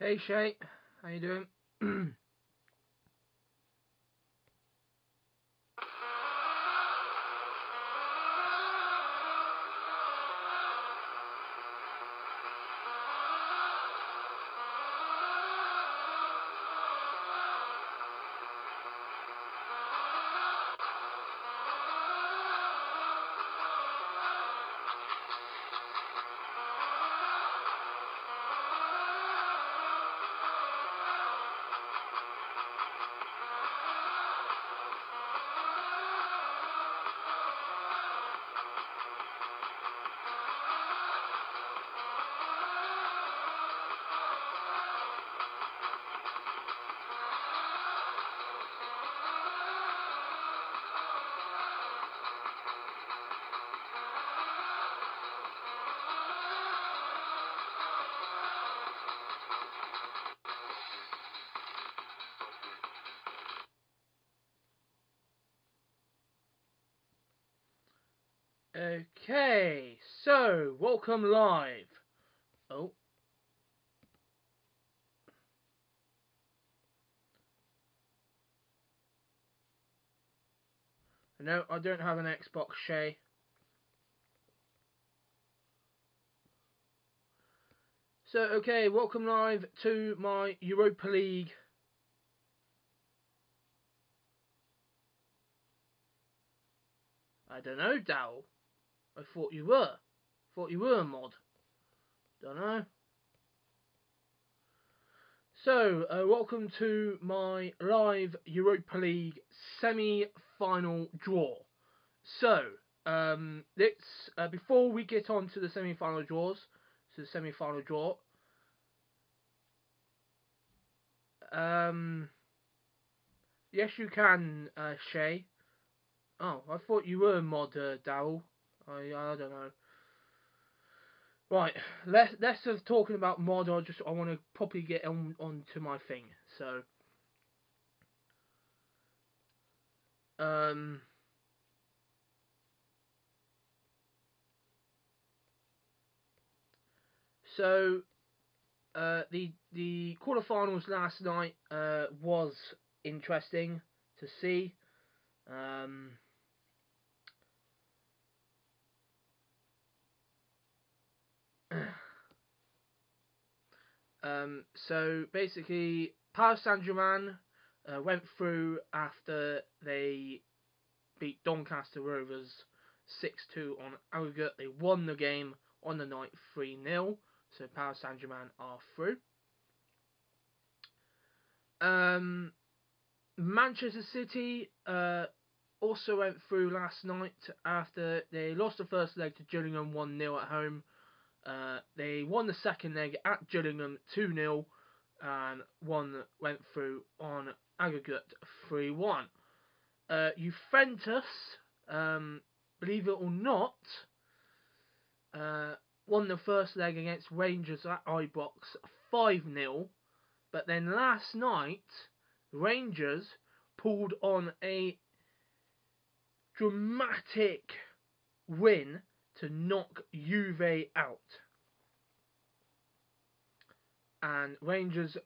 Hey Shay, how you doing? Okay, so welcome live. Oh, no, I don't have an Xbox, Shay. So, okay, welcome live to my Europa League. I don't know, Dal. I thought you were. Thought you were a mod. Don't know. So, welcome to my live Europa League semi-final draw. So, let's before we get on to the semi-final draws, so the semi-final draw. Yes, you can, Shay. Oh, I thought you were mod, Daryl. I don't know. Right, less of talking about mod. I want to properly get on to my thing. So, um, so the quarterfinals last night was interesting to see. So basically, Paris Saint-Germain went through after they beat Doncaster Rovers 6-2 on aggregate. They won the game on the night 3-0. So Paris Saint-Germain are through. Manchester City also went through last night after they lost the first leg to Gillingham 1-0 at home. They won the second leg at Gillingham 2-0 and went through on aggregate 3-1. Juventus, believe it or not, won the first leg against Rangers at Ibrox 5-0, but then last night Rangers pulled on a dramatic win to knock Juve out. And Rangers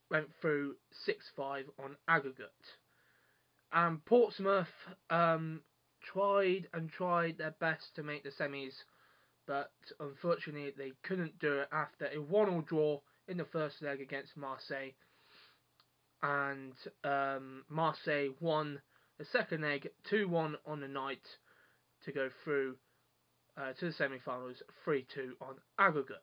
went through 6-5 on aggregate. And Portsmouth tried their best to make the semis, but unfortunately they couldn't do it after a 1-1 draw in the first leg against Marseille. And Marseille won the second leg 2-1 on the night to go through to the semi-finals 3-2 on aggregate.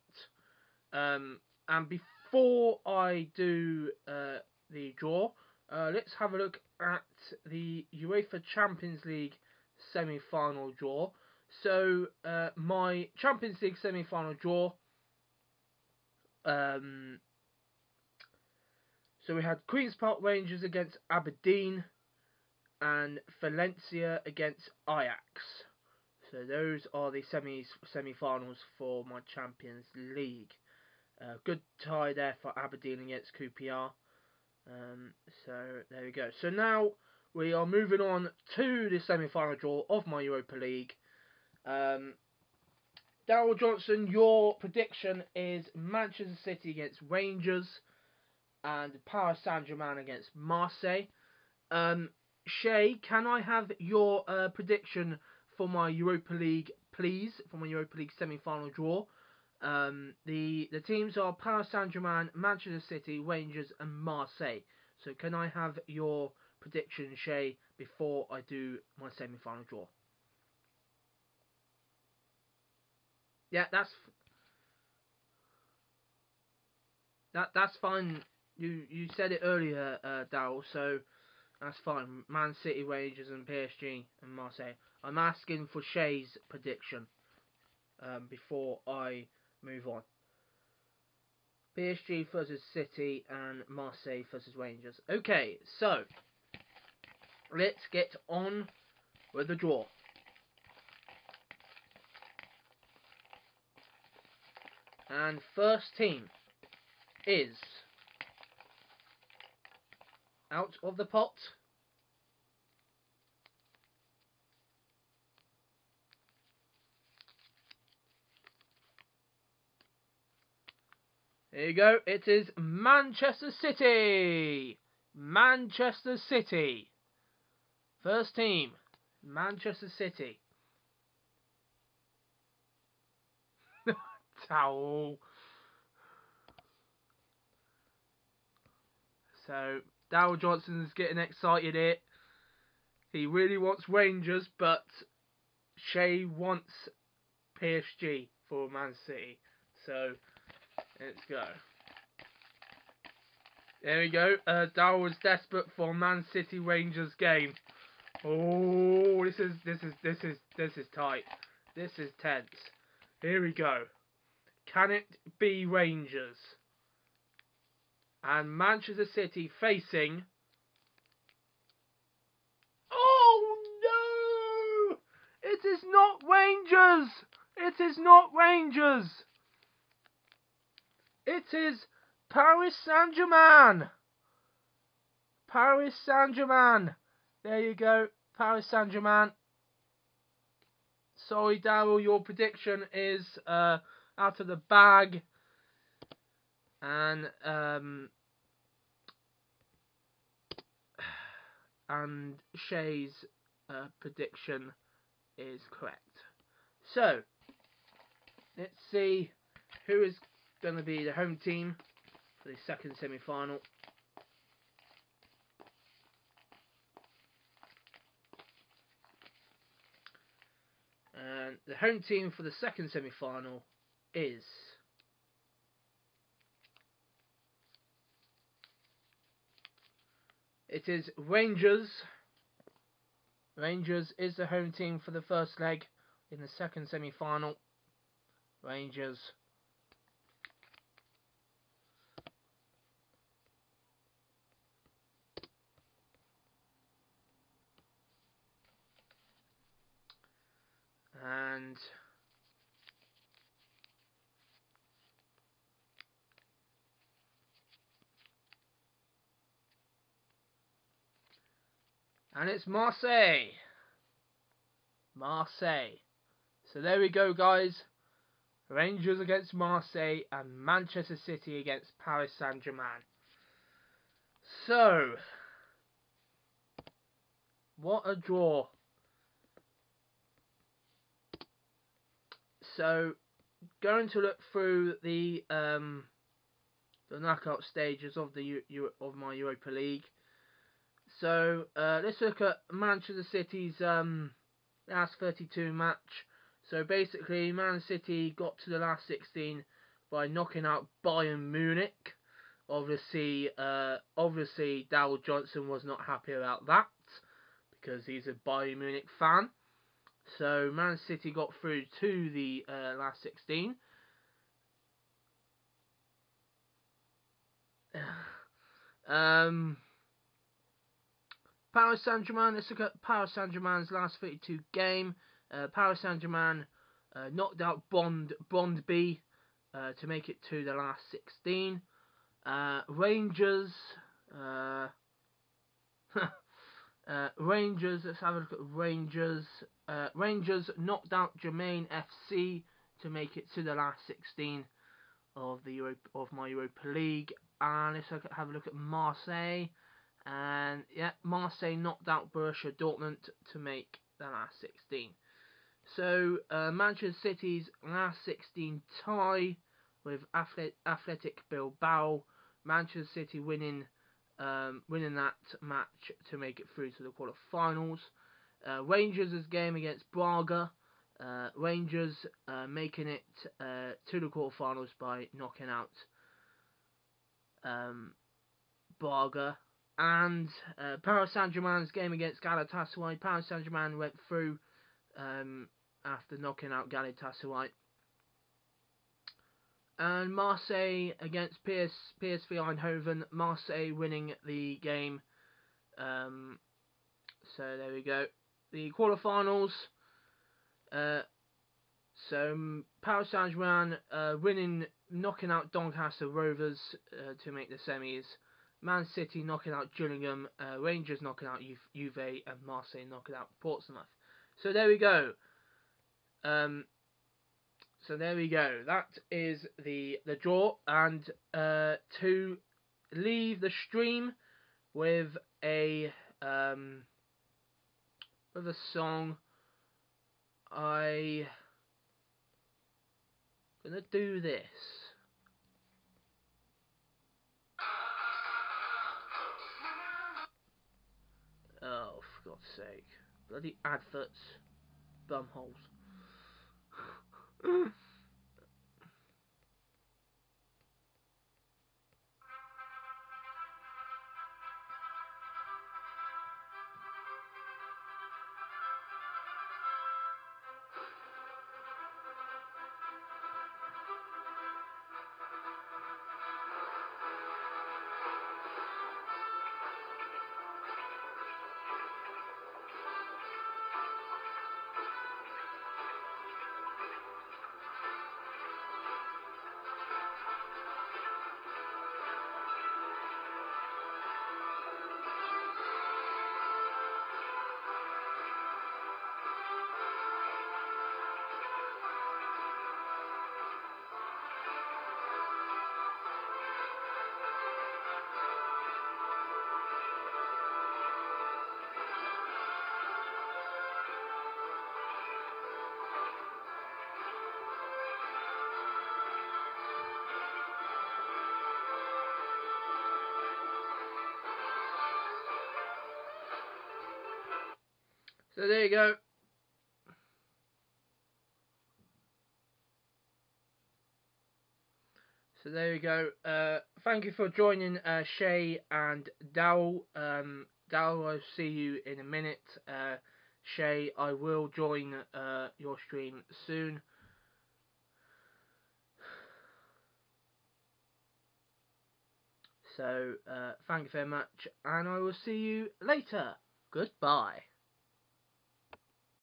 And before I do the draw, let's have a look at the UEFA Champions League semi-final draw. So my Champions League semi-final draw. So we had Queen's Park Rangers against Aberdeen and Valencia against Ajax. So those are the semi-finals for my Champions League. Good tie there for Aberdeen against QPR. So there we go. So now we are moving on to the semi-final draw of my Europa League. Daryl Johnson, your prediction is Manchester City against Rangers. and Paris Saint-Germain against Marseille. Shay, can I have your prediction for my Europa League, please? For my Europa League semi-final draw. The teams are Paris Saint-Germain, Manchester City, Rangers, and Marseille. So can I have your prediction, Shay, before I do my semi-final draw? Yeah, that's fine. You said it earlier, Daryl. So that's fine. Man City, Rangers, and PSG, and Marseille. I'm asking for Shay's prediction before I move on. PSG versus City and Marseille versus Rangers. Okay, so let's get on with the draw. And first team is out of the pot. There you go. It is Manchester City. Manchester City. First team, Manchester City. Towel. So, Darryl Johnson's getting excited here. He really wants Rangers, but Shay wants PSG for Man City. So, let's go. There we go. Darryl was desperate for Man City Rangers game. Oh, this is tight. This is tense. Here we go. Can it be Rangers? And Manchester City facing... Oh no! It is not Rangers! It is not Rangers! It is Paris Saint-Germain! Paris Saint-Germain! There you go, Paris Saint-Germain. Sorry, Daryl, your prediction is out of the bag. And Shay's prediction is correct. So, let's see who is going to be the home team for the second semi-final. And the home team for the second semi-final is... It is Rangers. Rangers is the home team for the first leg in the second semi-final. Rangers. And it's Marseille. Marseille. So there we go, guys. Rangers against Marseille and Manchester City against Paris Saint-Germain. So, what a draw. So, going to look through the knockout stages of my Europa League. So, let's look at Manchester City's last 32 match. So basically, Man City got to the last 16 by knocking out Bayern Munich. Obviously, Darryl Johnson was not happy about that because he's a Bayern Munich fan. So Man City got through to the last 16. Paris Saint-Germain, let's look at Paris Saint-Germain's last 32 game. Paris Saint-Germain knocked out Brondby to make it to the last 16. Rangers, Rangers, let's have a look at Rangers. Rangers knocked out Jermaine FC to make it to the last 16 of my Europa League. and let's have a look at Marseille. And yeah, Marseille knocked out Borussia Dortmund to make the last 16. So Manchester City's last 16 tie with Athletic Bilbao. Manchester City winning that match to make it through to the quarterfinals. Rangers' game against Braga. Rangers making it to the quarterfinals by knocking out Braga. And Paris Saint-Germain's game against Galatasaray. Paris Saint-Germain went through after knocking out Galatasaray. And Marseille against PSV Eindhoven. Marseille winning the game. So there we go. The quarterfinals. So Paris Saint-Germain winning, knocking out Doncaster Rovers to make the semis. Man City knocking out Gillingham, Rangers knocking out Juve, and Marseille knocking out Portsmouth. So there we go. That is the draw. And to leave the stream with a song, I'm gonna do this. Oh, for God's sake. Bloody adverts. Bumholes. So there you go. Thank you for joining Shay and Dowell. Dowell, I'll see you in a minute. Shay, I will join your stream soon. So thank you very much, and I will see you later. Goodbye.